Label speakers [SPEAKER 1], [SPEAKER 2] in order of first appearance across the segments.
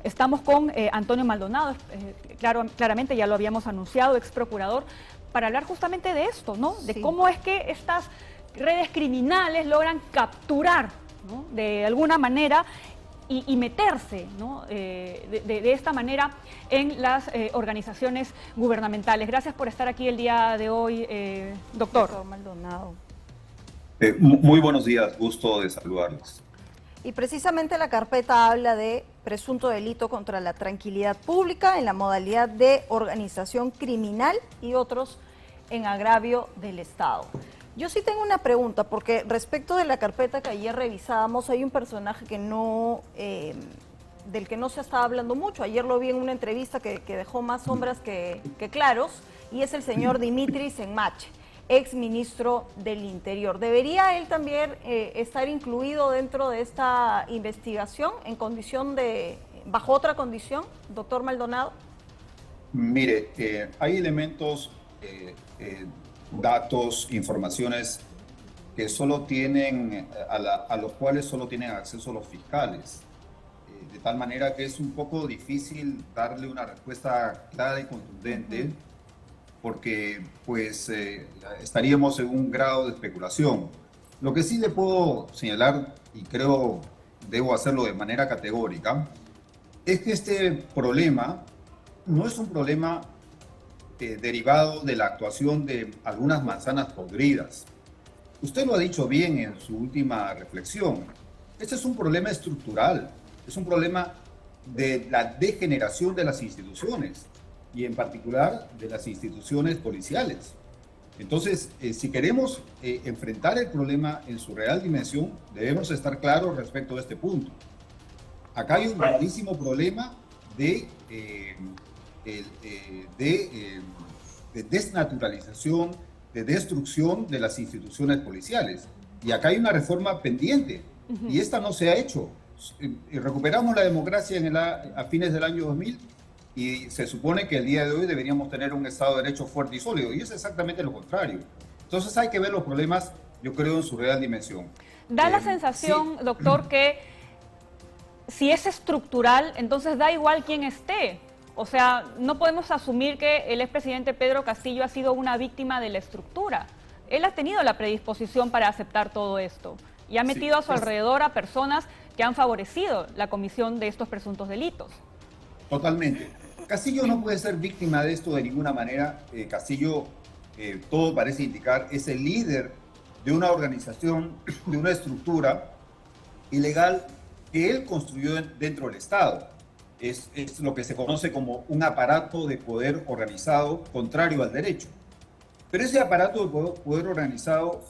[SPEAKER 1] Estamos con Antonio Maldonado, claramente ya lo habíamos anunciado, ex procurador, para hablar justamente de esto, ¿no? De
[SPEAKER 2] Sí.
[SPEAKER 1] cómo es que estas redes criminales logran capturar, ¿no?, de alguna manera y meterse, ¿no?, de esta manera en las organizaciones gubernamentales. Gracias por estar aquí el día de hoy, doctor.
[SPEAKER 2] Doctor Maldonado.
[SPEAKER 3] Muy buenos días, gusto de saludarlos.
[SPEAKER 2] Y precisamente la carpeta habla de presunto delito contra la tranquilidad pública en la modalidad de organización criminal y otros en agravio del Estado. Yo sí tengo una pregunta, porque respecto de la carpeta que ayer revisábamos, hay un personaje que no, del que no se estaba hablando mucho. Ayer lo vi en una entrevista que dejó más sombras que claros, y es el señor Dimitri Senmache, ex ministro del Interior. ¿Debería él también estar incluido dentro de esta investigación en condición de, bajo otra condición, doctor Maldonado?
[SPEAKER 3] Mire, hay elementos, datos, informaciones que solo tienen, a los cuales solo tienen acceso los fiscales. De tal manera que es un poco difícil darle una respuesta clara y contundente, porque pues estaríamos en un grado de especulación. Lo que sí le puedo señalar, y creo debo hacerlo de manera categórica, es que este problema no es un problema derivado de la actuación de algunas manzanas podridas. Usted lo ha dicho bien en su última reflexión. Este es un problema estructural, es un problema de la degeneración de las instituciones y en particular de las instituciones policiales. Entonces, si queremos enfrentar el problema en su real dimensión, debemos estar claros respecto a este punto. Acá hay un gravísimo problema de desnaturalización, de destrucción de las instituciones policiales. Y acá hay una reforma pendiente, y esta no se ha hecho. Recuperamos la democracia a fines del año 2000, y se supone que el día de hoy deberíamos tener un Estado de Derecho fuerte y sólido, y es exactamente lo contrario. Entonces hay que ver los problemas, yo creo, en su real dimensión.
[SPEAKER 1] Da la sensación, sí, doctor, que si es estructural, entonces da igual quién esté. O sea, no podemos asumir que el expresidente Pedro Castillo ha sido una víctima de la estructura. Él ha tenido la predisposición para aceptar todo esto y ha metido a su alrededor a personas que han favorecido la comisión de estos presuntos delitos.
[SPEAKER 3] Totalmente. Castillo no puede ser víctima de esto de ninguna manera. Castillo, todo parece indicar, es el líder de una organización, de una estructura ilegal que él construyó dentro del Estado. Es lo que se conoce como un aparato de poder organizado contrario al derecho. Pero ese aparato de poder organizado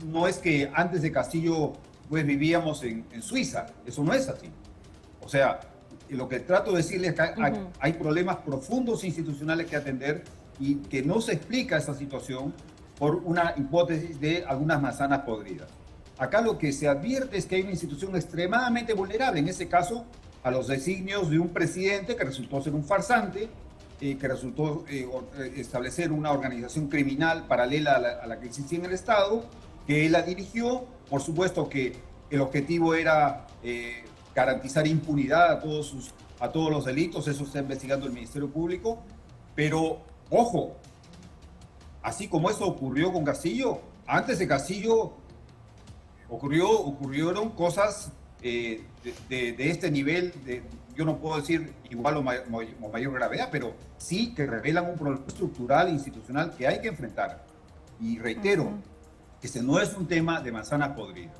[SPEAKER 3] no es que antes de Castillo pues vivíamos en Suiza. Eso no es así. O sea, lo que trato de decirles es que hay problemas profundos institucionales que atender y que no se explica esa situación por una hipótesis de algunas manzanas podridas. Acá lo que se advierte es que hay una institución extremadamente vulnerable, en ese caso a los designios de un presidente que resultó ser un farsante, que resultó establecer una organización criminal paralela a la que existía en el Estado, que él la dirigió. Por supuesto que el objetivo era garantizar impunidad a todos los delitos, eso está investigando el Ministerio Público, pero ojo, así como eso ocurrió con Castillo, antes de Castillo ocurrieron cosas de este nivel, yo no puedo decir igual o mayor gravedad, pero sí que revelan un problema estructural e institucional que hay que enfrentar. Y reitero, que este no es un tema de manzanas podridas.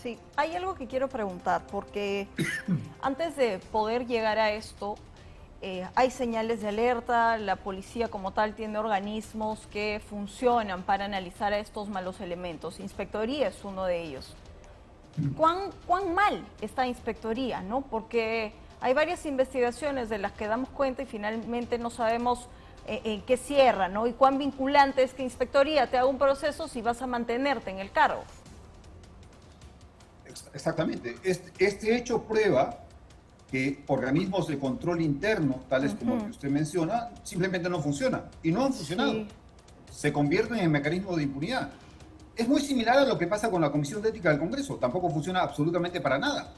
[SPEAKER 2] Sí, hay algo que quiero preguntar, porque antes de poder llegar a esto, hay señales de alerta, la policía como tal tiene organismos que funcionan para analizar a estos malos elementos. Inspectoría es uno de ellos. ¿Cuán mal está Inspectoría, ¿no? Porque hay varias investigaciones de las que damos cuenta y finalmente no sabemos en qué cierra, ¿no? Y cuán vinculante es que Inspectoría te haga un proceso si vas a mantenerte en el cargo.
[SPEAKER 3] Exactamente. Este hecho prueba que organismos de control interno, tales como el que usted menciona, simplemente no funcionan. Y no han funcionado. Sí. Se convierten en mecanismos de impunidad. Es muy similar a lo que pasa con la Comisión de Ética del Congreso. Tampoco funciona absolutamente para nada.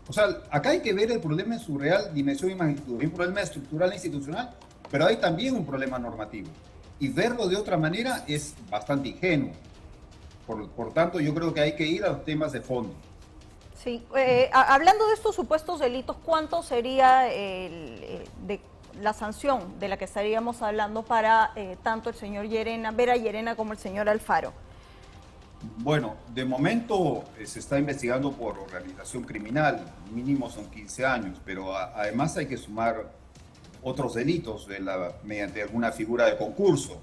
[SPEAKER 3] O sea, acá hay que ver el problema en su real dimensión y magnitud. Hay un problema estructural e institucional, pero hay también un problema normativo. Y verlo de otra manera es bastante ingenuo. Por tanto, yo creo que hay que ir a los temas de fondo.
[SPEAKER 2] Sí, hablando de estos supuestos delitos, ¿cuánto sería de la sanción de la que estaríamos hablando para tanto el señor Vera Llerena como el señor Alfaro?
[SPEAKER 3] Bueno, de momento se está investigando por organización criminal, mínimo son 15 años, pero además hay que sumar otros delitos mediante alguna figura de concurso.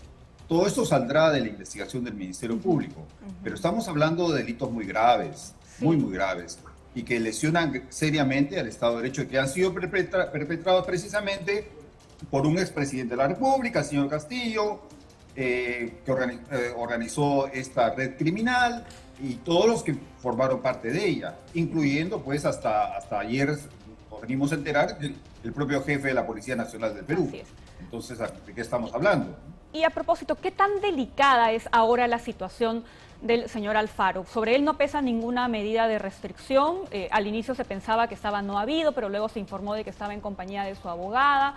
[SPEAKER 3] Todo esto saldrá de la investigación del Ministerio Público, pero estamos hablando de delitos muy graves, muy graves, y que lesionan seriamente al Estado de Derecho, que han sido perpetrados precisamente por un expresidente de la República, el señor Castillo, que organizó esta red criminal y todos los que formaron parte de ella, incluyendo pues hasta ayer nos venimos a enterar el propio jefe de la Policía Nacional del Perú.
[SPEAKER 1] Así es.
[SPEAKER 3] Entonces, ¿de qué estamos hablando?
[SPEAKER 1] Y a propósito, ¿qué tan delicada es ahora la situación del señor Alfaro? Sobre él no pesa ninguna medida de restricción. Al inicio se pensaba que estaba no habido, pero luego se informó de que estaba en compañía de su abogada.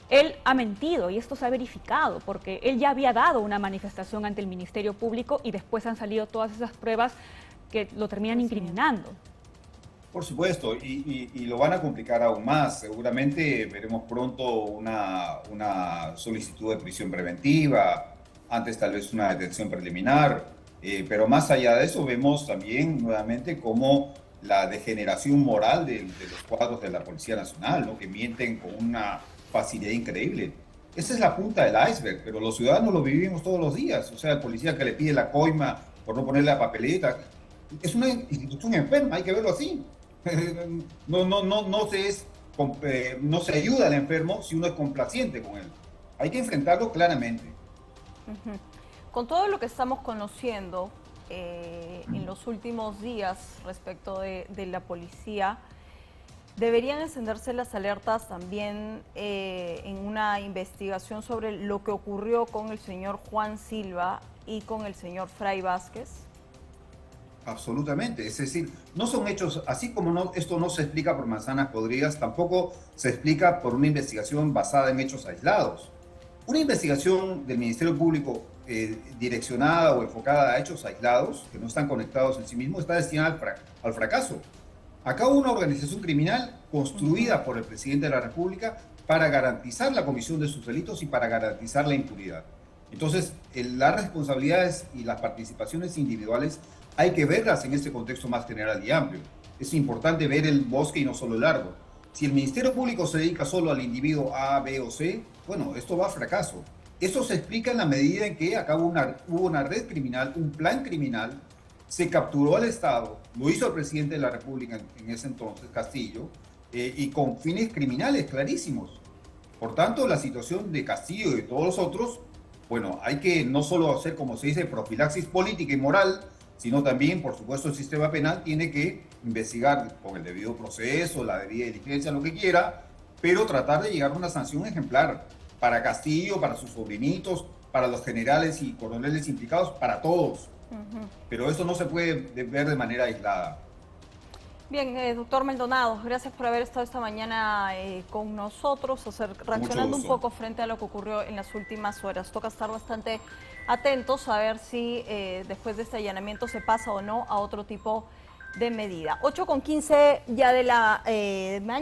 [SPEAKER 1] Él ha mentido y esto se ha verificado porque él ya había dado una manifestación ante el Ministerio Público y después han salido todas esas pruebas que lo terminan incriminando.
[SPEAKER 3] Por supuesto, y lo van a complicar aún más. Seguramente veremos pronto una solicitud de prisión preventiva, antes tal vez una detención preliminar, pero más allá de eso vemos también nuevamente cómo la degeneración moral de los cuadros de la Policía Nacional, ¿no? Que mienten con una facilidad increíble. Esa es la punta del iceberg, pero los ciudadanos lo vivimos todos los días. O sea, el policía que le pide la coima por no ponerle la papeleta, es una institución enferma, hay que verlo así. No se ayuda al enfermo si uno es complaciente con él. Hay que enfrentarlo claramente.
[SPEAKER 2] Con todo lo que estamos conociendo en los últimos días respecto de la policía, deberían encenderse las alertas también en una investigación sobre lo que ocurrió con el señor Juan Silva y con el señor Fray Vázquez.
[SPEAKER 3] Absolutamente, es decir, no son hechos, así como esto no se explica por manzanas podridas, tampoco se explica por una investigación basada en hechos aislados. Una investigación del Ministerio Público direccionada o enfocada a hechos aislados, que no están conectados en sí mismos, está destinada al fracaso. Acá hubo una organización criminal construida por el presidente de la República para garantizar la comisión de sus delitos y para garantizar la impunidad. Entonces, las responsabilidades y las participaciones individuales hay que verlas en este contexto más general y amplio. Es importante ver el bosque y no solo el árbol. Si el Ministerio Público se dedica solo al individuo A, B o C, bueno, esto va a fracaso. Esto se explica en la medida en que acá hubo una red criminal, un plan criminal, se capturó al Estado, lo hizo el presidente de la República en ese entonces, Castillo, y con fines criminales clarísimos. Por tanto, la situación de Castillo y de todos los otros, bueno, hay que no solo hacer, como se dice, profilaxis política y moral, sino también, por supuesto, el sistema penal tiene que investigar con el debido proceso, la debida diligencia, lo que quiera, pero tratar de llegar a una sanción ejemplar para Castillo, para sus sobrinitos, para los generales y coroneles implicados, para todos. Pero eso no se puede ver de manera aislada.
[SPEAKER 2] Bien, doctor Maldonado, gracias por haber estado esta mañana con nosotros, reaccionando un poco frente a lo que ocurrió en las últimas horas. Toca estar bastante atentos a ver si después de este allanamiento se pasa o no a otro tipo de medida. 8:15 ya de la mañana.